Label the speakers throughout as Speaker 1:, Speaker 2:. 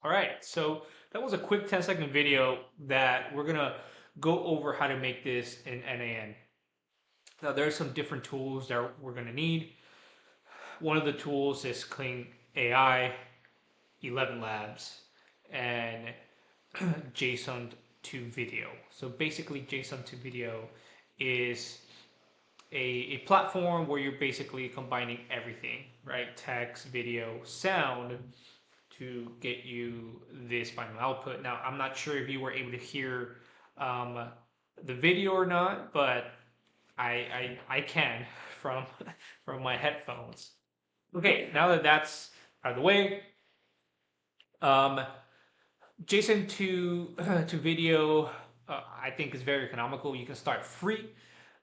Speaker 1: All right, so that was a quick 10-second video that we're gonna go over how to make this in N8N. Now there's some different tools that we're gonna need. One of the tools is KlingAI, ElevenLabs, and JSON2Video. So basically JSON2Video is a platform where you're basically combining everything, right? Text, video, sound, to get you this final output. Now, I'm not sure if you were able to hear um, the video or not, but I can from from my headphones. Okay, now that that's out of the way, um, JSON to video, I think is very economical. You can start free.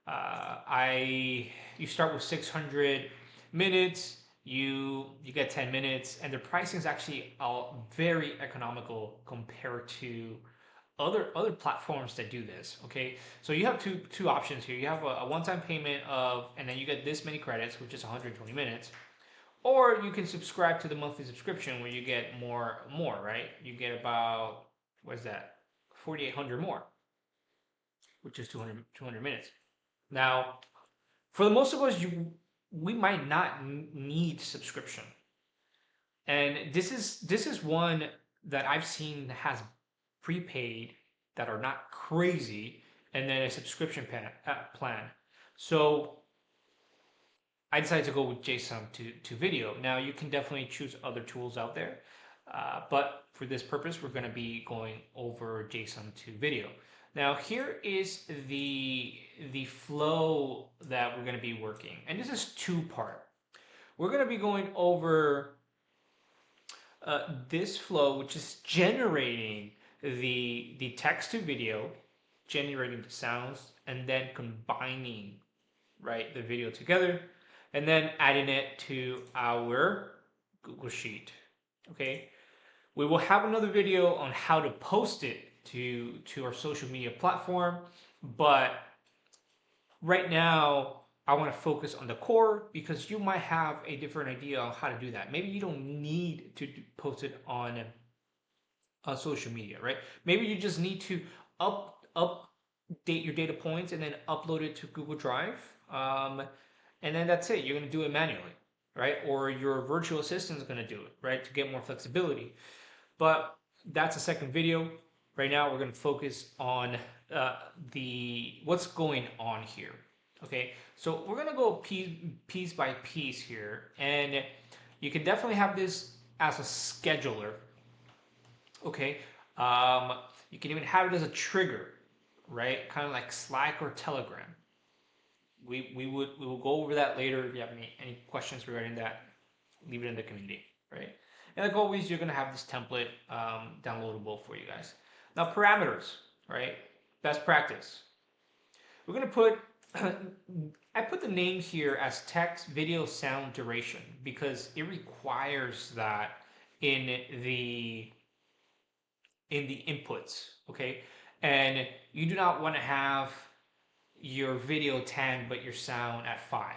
Speaker 1: I You start with 600 minutes. You get 10 minutes, and the pricing is actually very economical compared to other platforms that do this. Okay, so you have two options here. You have a one-time payment of, and then you get this many credits, which is 120 minutes, or you can subscribe to the monthly subscription where you get more, right? You get about, what's that, 4,800 more, which is 200 minutes. Now, for the most of us, we might not need subscription, and this is one that I've seen that has prepaid that are not crazy, and then a subscription plan. So I decided to go with JSON to video. Now you can definitely choose other tools out there, but for this purpose, we're going to be going over JSON to video. Now here is the flow that we're going to be working, and this is two-part. We're going to be going over this flow, which is generating the text to video, generating the sounds, and then combining, right, the video together, and then adding it to our Google Sheet. Okay, we will have another video on how to post it to our social media platform, but right now I want to focus on the core because you might have a different idea on how to do that. Maybe you don't need to post it on social media, right? Maybe you just need to update your data points and then upload it to Google Drive, and then that's it. You're going to do it manually, right? Or your virtual assistant is going to do it, right, to get more flexibility. But that's a second video. Right now, we're going to focus on the what's going on here. Okay, so we're going to go piece by piece here, and you can definitely have this as a scheduler. Okay, you can even have it as a trigger, right? Kind of like Slack or Telegram. We will go over that later. If you have any questions regarding that, leave it in the community, right? And like always, you're gonna have this template downloadable for you guys. Now parameters, right? Best practice. We're gonna put I put the name here as text, video, sound, duration because it requires that in the inputs, okay? And you do not want to have your video 10 but your sound at 5,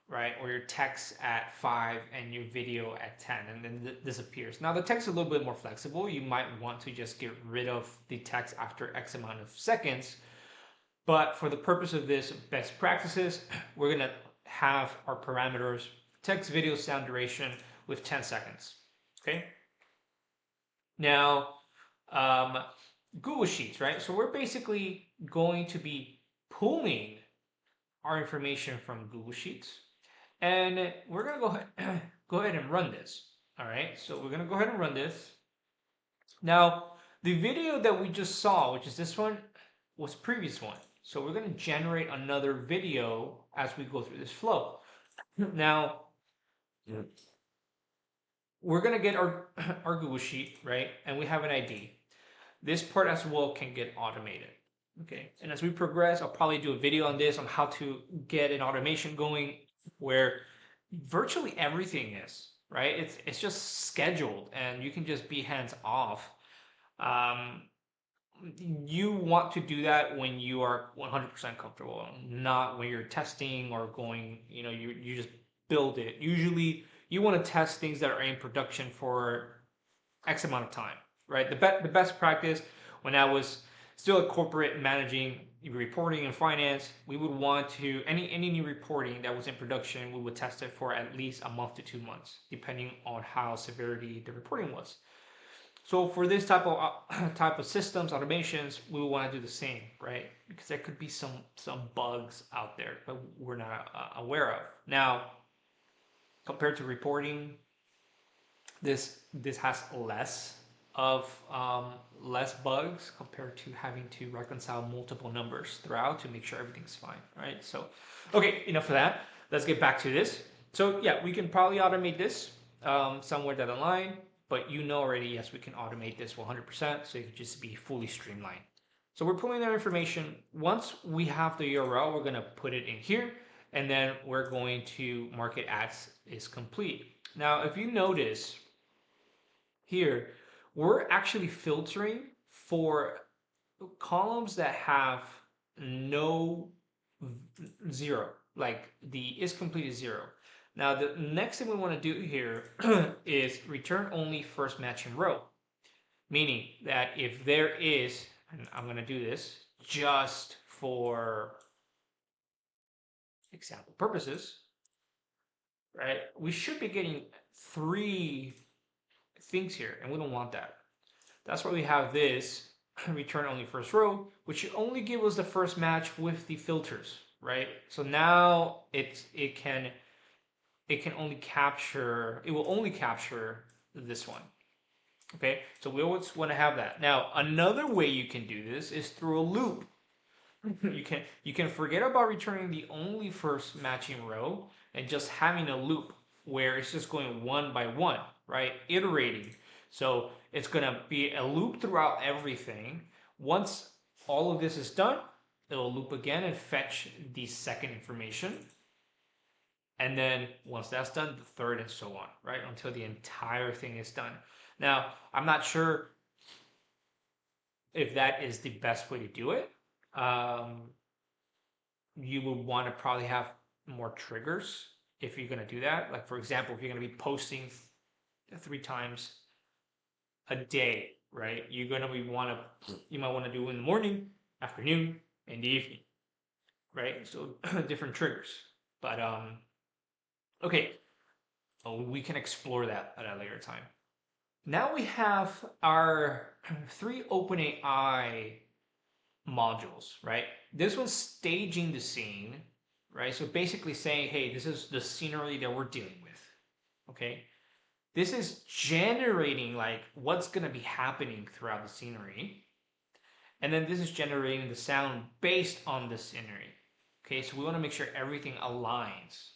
Speaker 1: right? Or your text at 5 and your video at 10, and then disappears. Now the text is a little bit more flexible. You might want to just get rid of the text after X amount of seconds, but for the purpose of this best practices, we're gonna have our parameters text, video, sound, duration with 10 seconds, okay? Now, Google Sheets, right? So we're basically going to be pulling our information from Google Sheets, and we're gonna go ahead and run this. All right, so we're gonna go ahead and run this. Now, the video that we just saw, which is this one, was previous one. So we're gonna generate another video as we go through this flow. Now, we're gonna get our Google Sheet, right? And we have an ID. This part as well can get automated. Okay, and as we progress, I'll probably do a video on this, on how to get an automation going where virtually everything is, right? It's just scheduled and you can just be hands off. Um, you want to do that when you are 100% comfortable, not when you're testing or going, you just build it. Usually you want to test things that are in production for X amount of time, right? The best practice when I was still a corporate managing reporting and finance, we would want to, any new reporting that was in production, we would test it for at least a month to 2 months, depending on how severity the reporting was. So for this type of systems, automations, we will want to do the same, right? Because there could be some bugs out there that we're not aware of. Now, compared to reporting, this has less bugs compared to having to reconcile multiple numbers throughout to make sure everything's fine, right? So, okay, enough of that. Let's get back to this. So yeah, we can probably automate this somewhere down the line, but you know already, yes, we can automate this 100%, so it could just be fully streamlined. So we're pulling that information. Once we have the URL, we're gonna put it in here, and then we're going to mark it as is complete. Now, if you notice here, we're actually filtering for columns that have no zero, like the is complete is 0. Now, the next thing we want to do here is return only first matching row, meaning that if there is, and I'm going to do this just for example purposes, right? We should be getting 3 things here, and we don't want that. That's why we have this return only first row, which should only give us the first match with the filters, right? So now it will only capture this one. Okay, so we always want to have that. Now, another way you can do this is through a loop. You can forget about returning the only first matching row and just having a loop where it's just going one by one, right? Iterating. So it's gonna be a loop throughout everything. Once all of this is done, it'll loop again and fetch the second information. And then once that's done, the third and so on, right? Until the entire thing is done. Now, I'm not sure if that is the best way to do it. You would want to probably have more triggers if you're going to do that. Like, for example, if you're going to be posting 3 times a day, right? You might want to do it in the morning, afternoon, and the evening, right? So different triggers. But okay, we can explore that at a later time. Now we have our 3 OpenAI modules, right? This one's staging the scene, right? So basically saying, hey, this is the scenery that we're dealing with, okay? This is generating like what's gonna be happening throughout the scenery. And then this is generating the sound based on the scenery. Okay, so we wanna make sure everything aligns.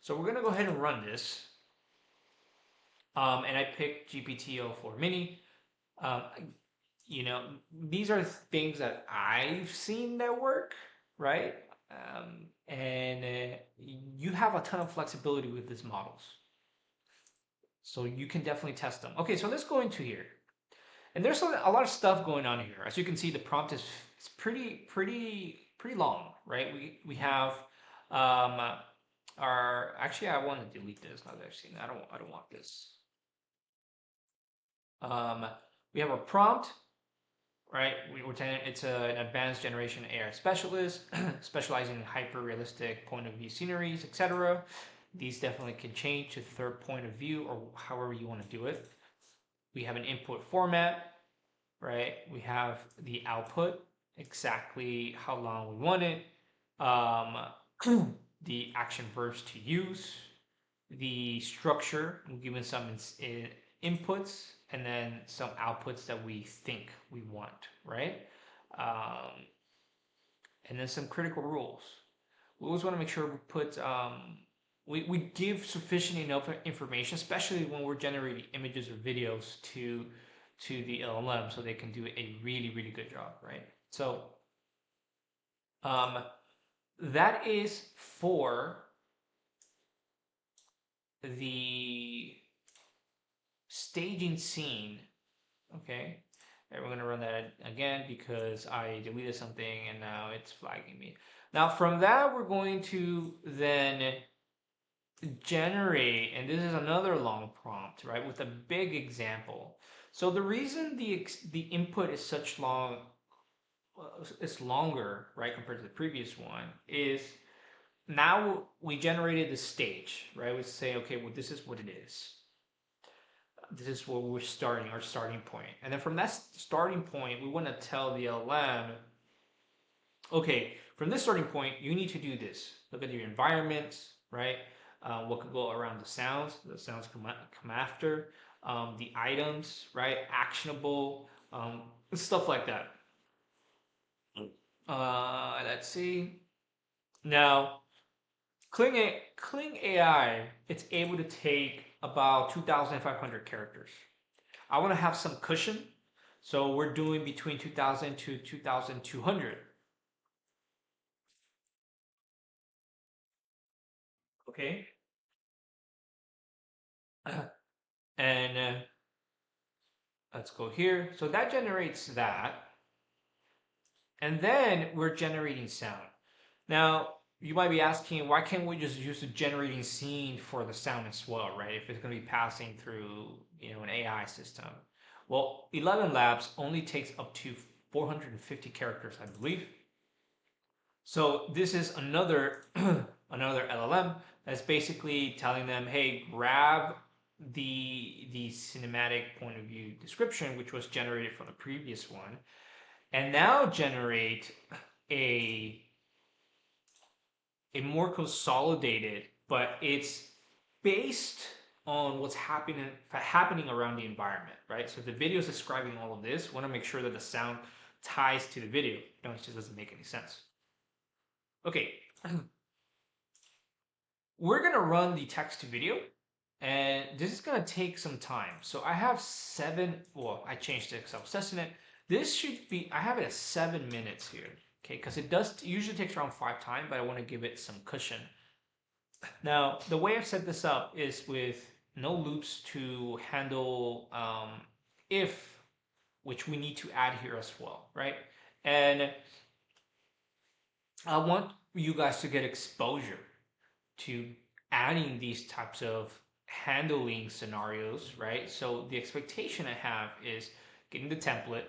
Speaker 1: So we're gonna go ahead and run this. And I picked GPT-04 Mini. You know, these are things that I've seen that work, right? And you have a ton of flexibility with these models. So you can definitely test them. Okay, so let's go into here. And there's a lot of stuff going on here. As you can see, the prompt is pretty long, right? We have actually I want to delete this now that I've seen that. I don't want this. We have our prompt, right? It's an advanced generation AI specialist specializing in hyper-realistic point of view sceneries, etc. These definitely can change to third point of view or however you want to do it. We have an input format, right? We have the output, exactly how long we want it, the action verbs to use, the structure, we're given some inputs, and then some outputs that we think we want, right? And then some critical rules. We always want to make sure we put, we give sufficient enough information, especially when we're generating images or videos to the LLM so they can do a really good job, right? So that is for the staging scene, okay? And we're gonna run that again because I deleted something and now it's flagging me. Now from that, we're going to then generate, and this is another long prompt, right? With a big example. So the reason the input is such long, it's longer, right, compared to the previous one, is now we generated the stage, right? We say, okay, well, this is what it is. This is where we're starting, our starting point. And then from that starting point, we want to tell the LLM, okay, from this starting point, you need to do this. Look at your environment, right? What could go around the sounds come after, the items, right? Actionable, stuff like that. Let's see. Now, KlingAI, it's able to take about 2,500 characters. I want to have some cushion, so we're doing between 2,000 to 2,200. Okay, and let's go here. So that generates that, and then we're generating sound. Now, you might be asking, why can't we just use the generating scene for the sound as well, right? If it's going to be passing through, an AI system. Well, ElevenLabs only takes up to 450 characters, I believe. So this is another another LLM that's basically telling them, hey, grab the cinematic point of view description, which was generated from the previous one, and now generate a more consolidated, but it's based on what's happening around the environment, right? So the video is describing all of this. Want to make sure that the sound ties to the video. No, it just doesn't make any sense. Okay, we're gonna run the text to video, and this is gonna take some time. So I have well, I changed it because I was testing it. This should be, I have it at 7 minutes here, okay? Because it usually takes around 5 times, but I want to give it some cushion. Now, the way I've set this up is with no loops to handle if, which we need to add here as well, right? And I want you guys to get exposure to adding these types of handling scenarios, right? So the expectation I have is getting the template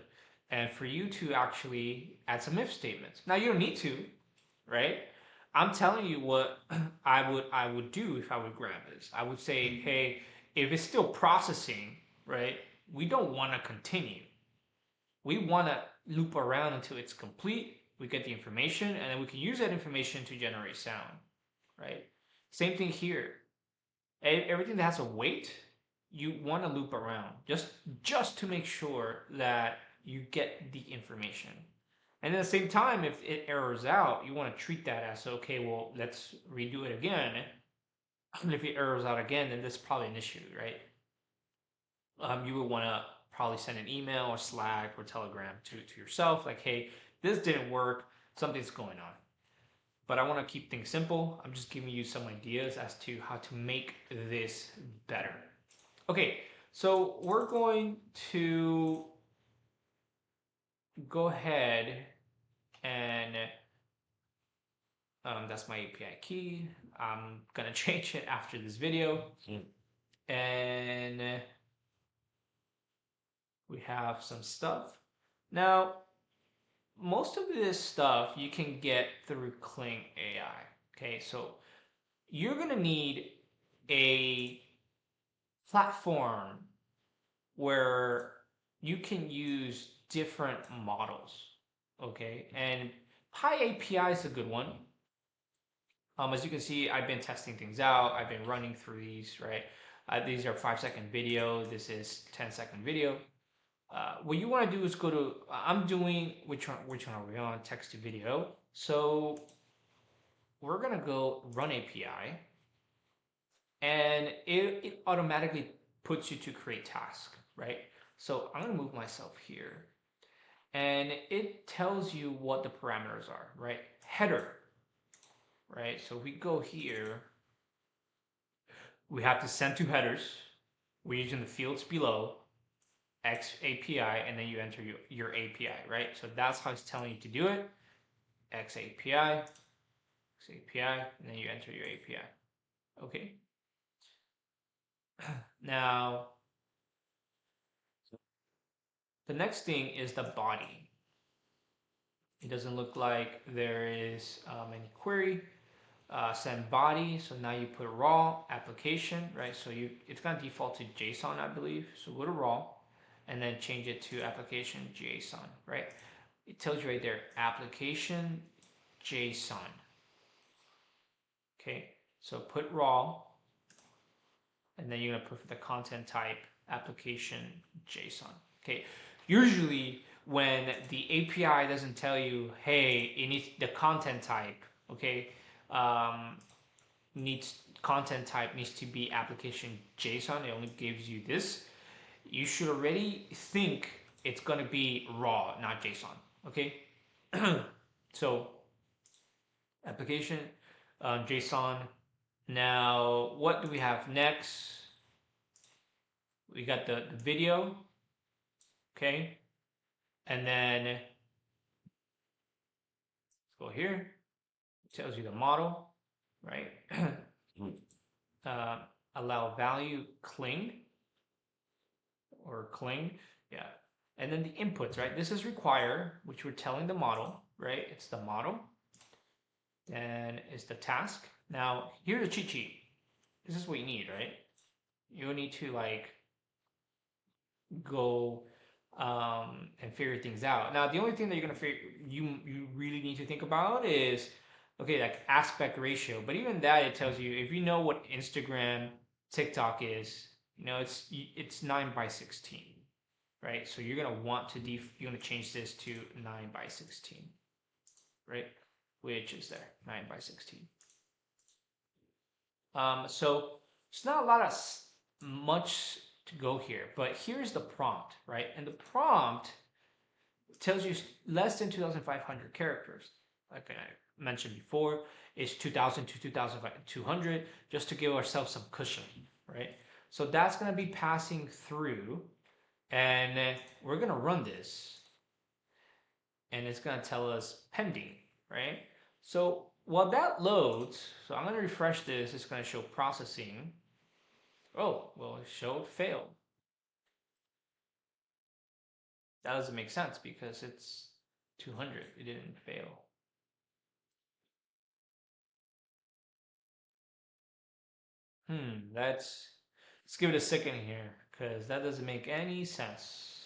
Speaker 1: and for you to actually add some if statements. Now you don't need to, right? I'm telling you what I would do if I would grab this. I would say, hey, if it's still processing, right? We don't want to continue. We want to loop around until it's complete. We get the information, and then we can use that information to generate sound, right? Same thing here. Everything that has a weight, you want to loop around just to make sure that you get the information. And at the same time, if it errors out, you want to treat that as, okay, well, let's redo it again. And if it errors out again, then that's probably an issue, right? You would want to probably send an email or Slack or Telegram to yourself, like, hey, this didn't work, something's going on. But I want to keep things simple. I'm just giving you some ideas as to how to make this better. Okay, so we're going to go ahead and that's my API key. I'm gonna change it after this video. And we have some stuff. Now, most of this stuff you can get through KlingAI. Okay, so you're gonna need a platform where you can use different models. Okay, and PyAPI is a good one. As you can see, I've been testing things out. I've been running through these, right? These are 5-second video. This is 10-second video. What you want to do is go to, I'm doing, which one are we on? Text to video. So we're going to go run API, and it automatically puts you to create task, right? So I'm going to move myself here, and it tells you what the parameters are, right? Header, right? So if we go here, we have to send two headers. We're using the fields below, X API, and then you enter your API, right? So that's how it's telling you to do it. X API, and then you enter your API. Okay. Now, The next thing is the body. It doesn't look like there is any query. Send body, so now you put raw application, right? So it's gonna default to JSON, I believe. So go to raw and then change it to application JSON, right? It tells you right there, application JSON. Okay, so put raw, and then you're gonna put the content type application JSON. Okay, usually when the API doesn't tell you, hey, it needs the content type, okay, content type needs to be application JSON. It only gives you this. You should already think it's gonna be raw, not JSON. Okay, so application JSON. Now, what do we have next? We got the video, okay, and then let's go here. It tells you the model, right? Allow value Kling or Kling, yeah. And then the inputs, right? This is require, which we're telling the model, right? It's the model. Then is the task. Now, here's a cheat sheet. This is what you need, right? You need to like go and figure things out. Now, the only thing that you're gonna figure you really need to think about is okay, like aspect ratio. But even that, it tells you if you know what Instagram, TikTok is, you know, it's 9:16, right? So you're gonna want to you're gonna change this to 9:16, right? Which is there 9:16. So it's not a lot of much to go here, but here's the prompt, right? And the prompt tells you less than 2,500 characters. Like I mentioned before, it's 2,000 to 2,200 just to give ourselves some cushion, right? So that's going to be passing through, and we're going to run this, and it's going to tell us pending, right? So while that loads, so I'm going to refresh this, it's going to show processing. Oh, well, it showed failed. That doesn't make sense because it's 200. It didn't fail. Let's give it a second here because that doesn't make any sense.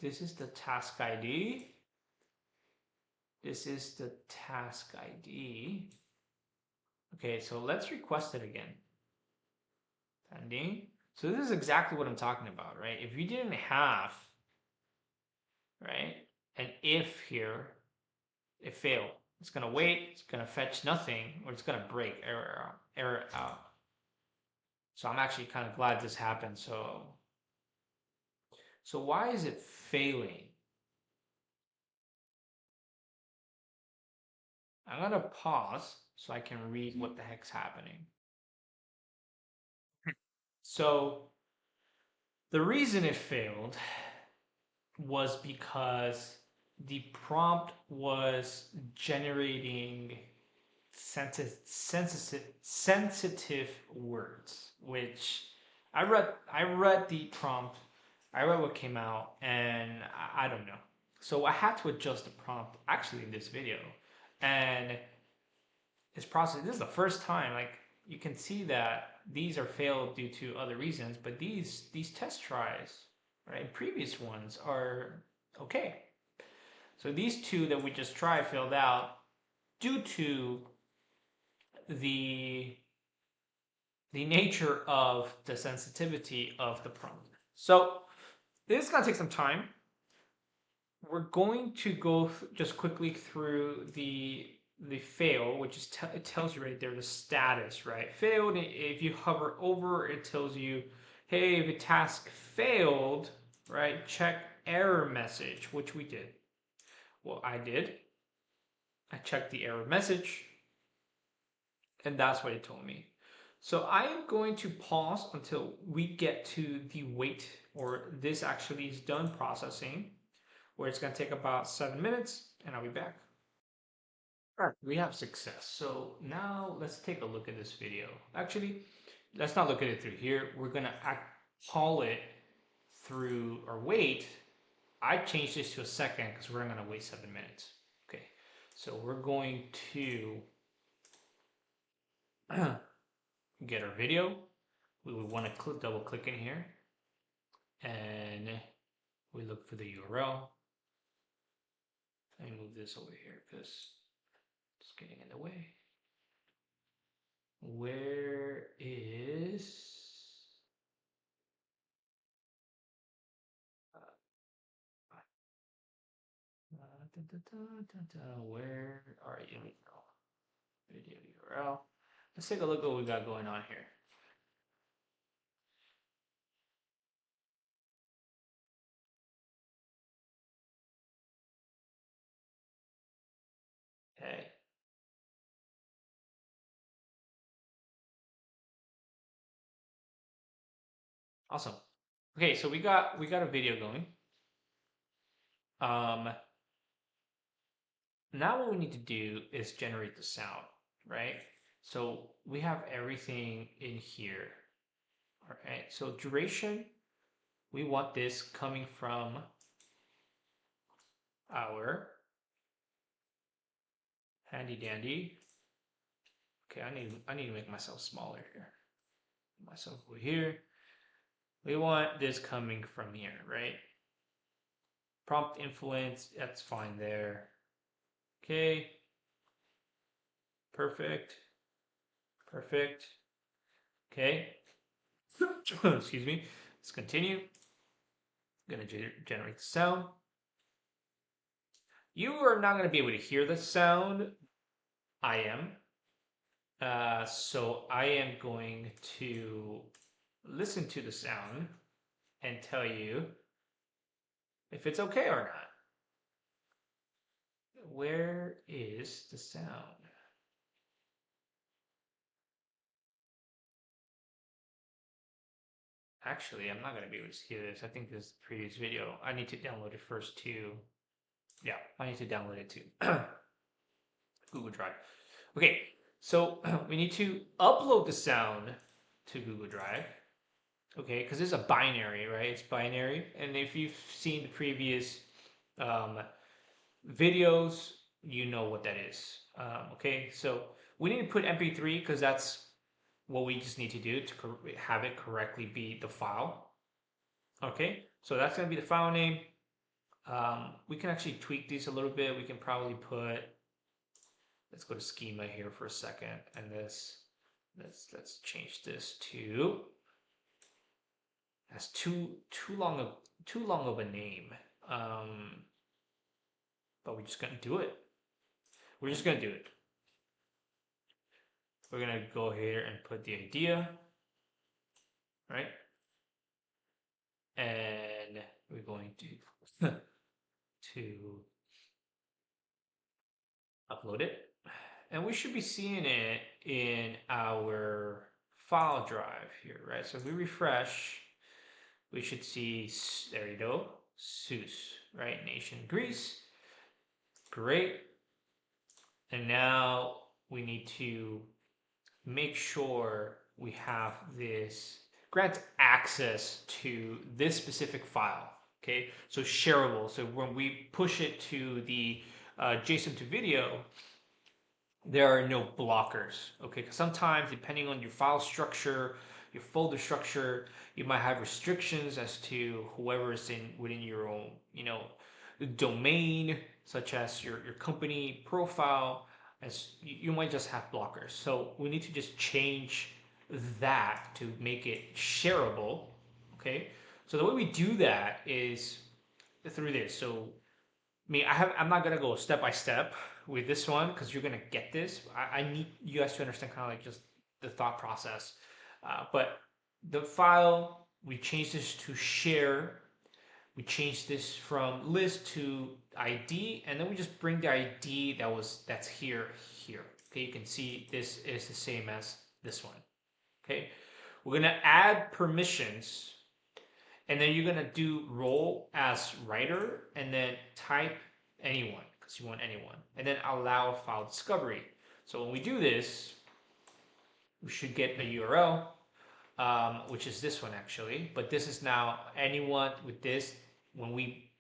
Speaker 1: This is the task ID. This is the task ID. Okay, so let's request it again. Pending. So this is exactly what I'm talking about, right? If you didn't have, right, an if here, it failed. It's gonna wait, it's gonna fetch nothing, or it's gonna break, error out. So I'm actually kind of glad this happened. So why is it failing? I'm gonna pause so I can read what the heck's happening. So the reason it failed was because the prompt was generating sensitive words, which I read the prompt, I read what came out, and I don't know. So I had to adjust the prompt actually in this video, and this process. This is the first time, like you can see that these are failed due to other reasons, but these test tries, right, previous ones are okay. So these two that we just tried failed out due to the nature of the sensitivity of the prompt. So this is gonna take some time. We're going to go just quickly through the fail, which is it tells you right there the status, right? Failed. If you hover over, it tells you, hey, if a task failed, right? Check error message, which we did. Well, I did. I checked the error message, and that's what it told me. So I am going to pause until we get to the wait, or this actually is done processing, where it's going to take about 7 minutes, and I'll be back. All right, we have success. So now let's take a look at this video. Actually, let's not look at it through here. We're gonna call it through or wait. I changed this to a second because we're gonna wait 7 minutes. Okay, so we're going to get our video. We would want to double click in here and we look for the URL. Let me move this over here because it's getting in the way. Where is where are you? Video URL. Let's take a look at what we got going on here. Okay. Awesome. Okay, so we got a video going. Now what we need to do is generate the sound, right? So we have everything in here. All right. So duration, we want this coming from our handy dandy. Okay, I need to make myself smaller here. Myself over here. We want this coming from here, right? Prompt influence, that's fine there. Okay. Perfect. Perfect. Okay. Excuse me. Let's continue. I'm going to generate the sound. You are not going to be able to hear the sound. I am. So I am going to listen to the sound and tell you if it's okay or not. Where is the sound? Actually, I'm not going to be able to hear this. I think this is the previous video. I need to download it first too. Yeah, I need to download it to Google Drive. Okay, so we need to upload the sound to Google Drive. Okay, because it's a binary, right? It's binary. And if you've seen the previous videos, you know what that is. Okay, so we need to put MP3 because that's what we just need to do to have it correctly be the file. Okay, so that's going to be the file name. We can actually tweak these a little bit. We can probably put, let's go to schema here for a second, and let's change this to, that's too long of a name. But we're just gonna do it. We're just gonna do it. We're gonna go here and put the idea, right? And we're going to to upload it. And we should be seeing it in our file drive here, right? So if we refresh, we should see, there you go, Seuss, right? Nation Greece. Great. And now we need to make sure we have this grant access to this specific file. Okay, so shareable. So when we push it to the JSON2Video, there are no blockers. Okay, because sometimes depending on your file structure, your folder structure, you might have restrictions as to whoever is within your own, domain, such as your company profile. As you might just have blockers. So we need to just change that to make it shareable. Okay, so the way we do that is through this. So I'm not gonna go step by step with this one because you're gonna get this. I need you guys to understand kind of like just the thought process. But the file, we change this to share. We change this from list to ID, and then we just bring the ID that's here. Okay, you can see this is the same as this one. Okay, we're gonna add permissions, and then you're gonna do role as writer, and then type anyone. because you want anyone. And then allow file discovery. So when we do this, we should get a URL, which is this one actually. But this is now anyone with this. When we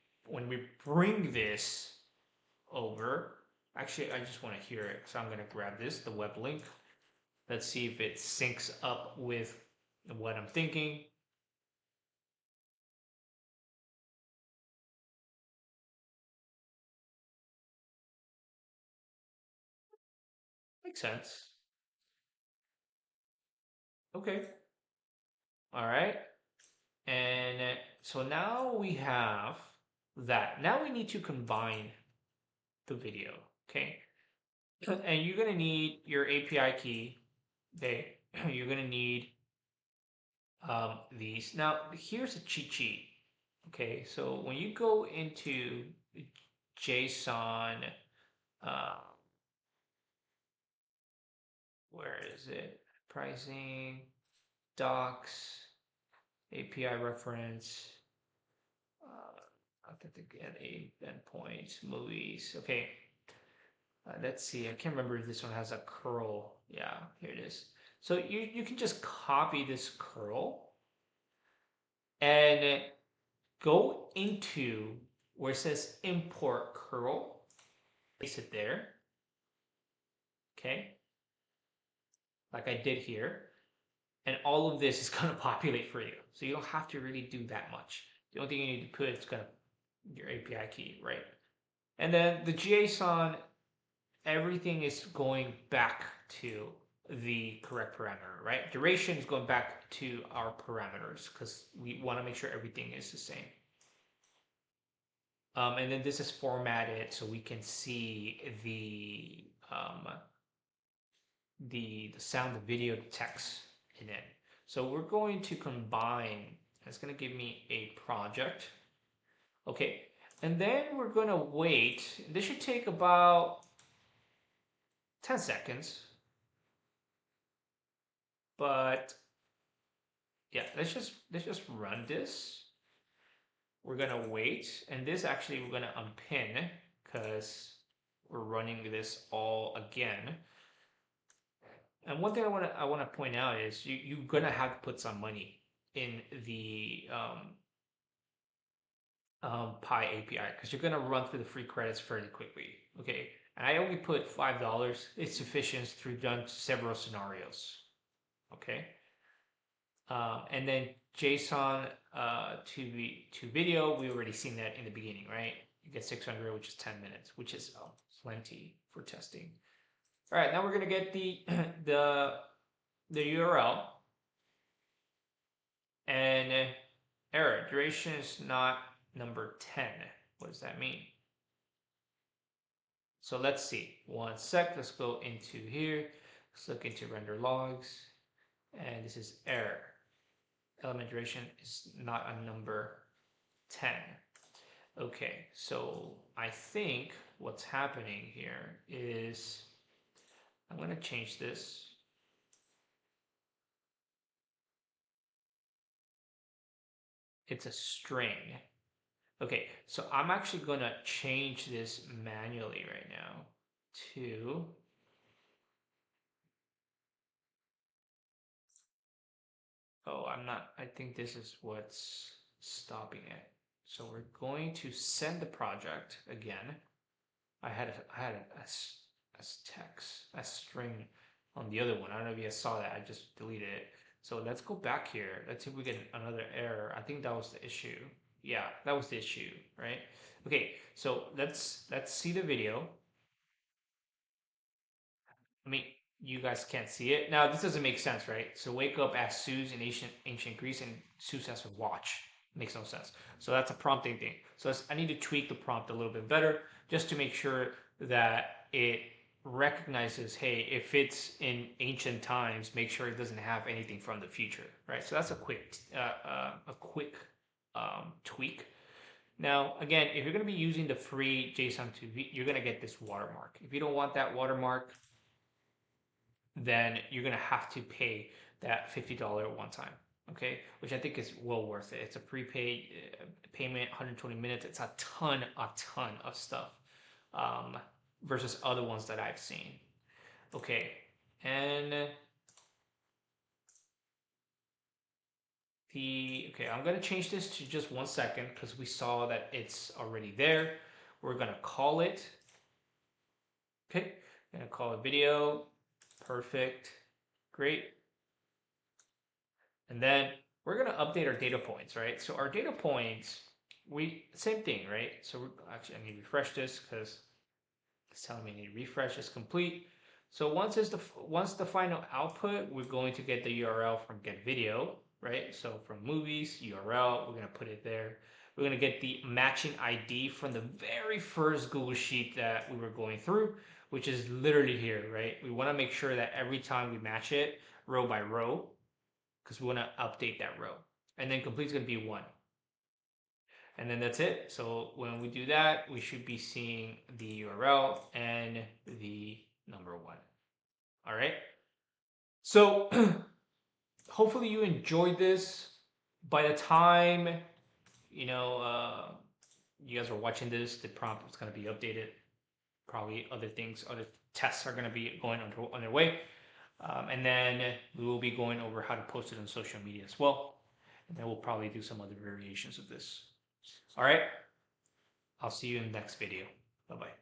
Speaker 1: bring this over, actually I just want to hear it, so I'm going to grab this, the web link. Let's see if it syncs up with what I'm thinking. Makes sense. Okay. All right. And so now we have that. Now we need to combine the video. Okay. And you're going to need your API key. Okay. You're going to need these. Now, here's a cheat sheet. Okay. So when you go into JSON, uh, where is it? Pricing, docs, API reference, authentic endpoint, movies. Okay, let's see. I can't remember if this one has a curl. Yeah, here it is. So you can just copy this curl and go into where it says import curl, place it there. Okay, like I did here. And all of this is going to populate for you. So you don't have to really do that much. The only thing you need to put is going to your API key, right? And then the JSON, everything is going back to the correct parameter, right? Duration is going back to our parameters because we want to make sure everything is the same. And then this is formatted so we can see the sound, the video, the text in it. So we're going to combine, it's going to give me a project. Okay, and then we're going to wait. This should take about 10 seconds. But yeah, let's just run this. We're going to wait, and this actually we're going to unpin because we're running this all again. And one thing I want to point out is you're gonna have to put some money in the Pi API because you're gonna run through the free credits fairly quickly. Okay, and I only put $5. It's sufficient through done several scenarios. Okay, and then JSON to video, we already seen that in the beginning, right? You get 600, which is 10 minutes, which is plenty for testing. All right, now we're gonna get the the URL and error duration is not number 10. What does that mean? So let's see. One sec. Let's go into here. Let's look into render logs, and this is error. Element duration is not a number 10. Okay, so I think what's happening here is I'm going to change this. It's a string. Okay, so I'm actually going to change this manually right now to I'm not, I think this is what's stopping it. So we're going to send the project again. I had a text, a string on the other one. I don't know if you guys saw that. I just deleted it. So let's go back here. Let's see if we get another error. I think that was the issue. Yeah, that was the issue, right? Okay, so let's see the video. I mean, you guys can't see it. Now, this doesn't make sense, right? So wake up as Zeus in ancient Greece, and Zeus has to watch. Makes no sense. So that's a prompting thing. So I need to tweak the prompt a little bit better just to make sure that it recognizes, hey, if it's in ancient times, make sure it doesn't have anything from the future, right? So that's a quick tweak. Now, again, if you're going to be using the free JSON2, you're going to get this watermark. If you don't want that watermark, then you're going to have to pay that $50 one time. Okay, which I think is well worth it. It's a prepaid payment, 120 minutes. It's a ton of stuff. versus other ones that I've seen. Okay, and okay, I'm gonna change this to just 1 second because we saw that it's already there. We're gonna call it. Okay, I'm gonna call it video. Perfect, great. And then we're gonna update our data points, right? So our data points, same thing, right? So actually, I need to refresh this because it's telling me I need to refresh this complete. So once the final output, we're going to get the URL from get video, right? So from movies URL, we're gonna put it there. We're gonna get the matching ID from the very first Google Sheet that we were going through, which is literally here, right? We want to make sure that every time we match it row by row, because we want to update that row. And then complete is going to be 1. And then that's it. So when we do that, we should be seeing the URL and the number 1. All right. So hopefully you enjoyed this. By the time, you you guys are watching this, the prompt is going to be updated. Probably other tests are going to be going on their way. And then we will be going over how to post it on social media as well. And then we'll probably do some other variations of this. All right. I'll see you in the next video. Bye-bye.